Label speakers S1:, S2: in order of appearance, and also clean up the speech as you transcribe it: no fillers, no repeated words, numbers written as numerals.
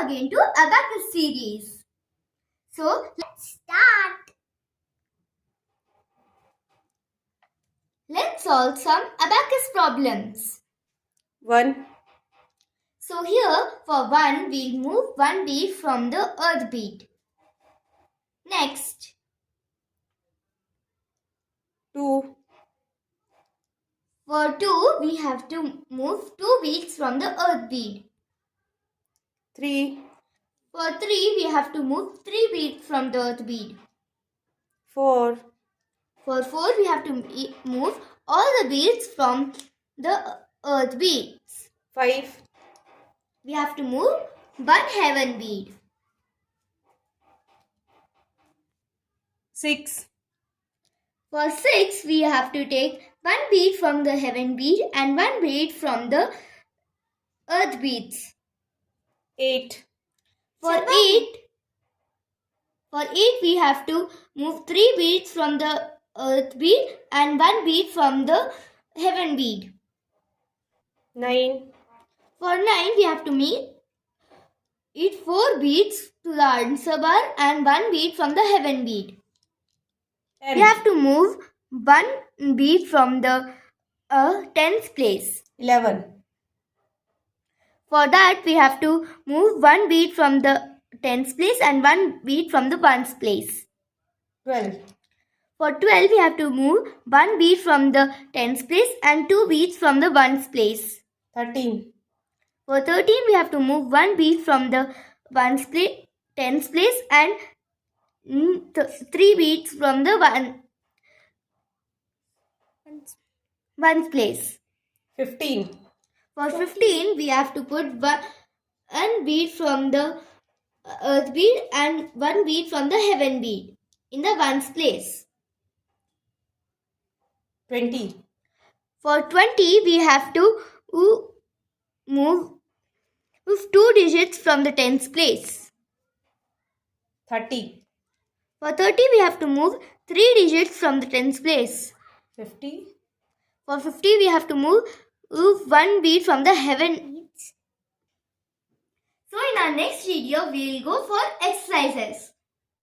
S1: again to Abacus series. So let's start. Let's solve some Abacus problems.
S2: 1,
S1: So here for 1 we'll move one bead from the earth bead. Next
S2: 2,
S1: for 2 we have to move 2 beads from the earth bead.
S2: 3,
S1: For 3 we have to move 3 beads from the earth bead.
S2: 4,
S1: For 4 we have to move all the beads from the earth beads.
S2: 5,
S1: We have to move one heaven bead.
S2: 6,
S1: For 6 we have to take one bead from the heaven bead and one bead from the earth beads.
S2: 8,
S1: For 8 we have to move 3 beads from the earth bead and one bead from the heaven bead.
S2: 9,
S1: For 9 we have to eat 4 beads to the answer bar and one bead from the heaven bead.
S2: 10,
S1: We have to move one bead from the tens place.
S2: 11,
S1: For that we have to move one bead from the tens place and one bead from the ones place.
S2: 12,
S1: For 12 we have to move one bead from the tens place and 2 beads from the ones place.
S2: 13,
S1: For 13 we have to move one bead from the ones place, tens place and 3 beads from the ones place.
S2: 15,
S1: For 15 we have to put one bead from the earth bead and one bead from the heaven bead in the ones place.
S2: 20,
S1: For 20 we have to move 2 digits from the tens place.
S2: 30,
S1: For 30 we have to move 3 digits from the tens place.
S2: 50,
S1: For 50 we have to move one bead from the heaven beads. So in our next video we will go for exercises.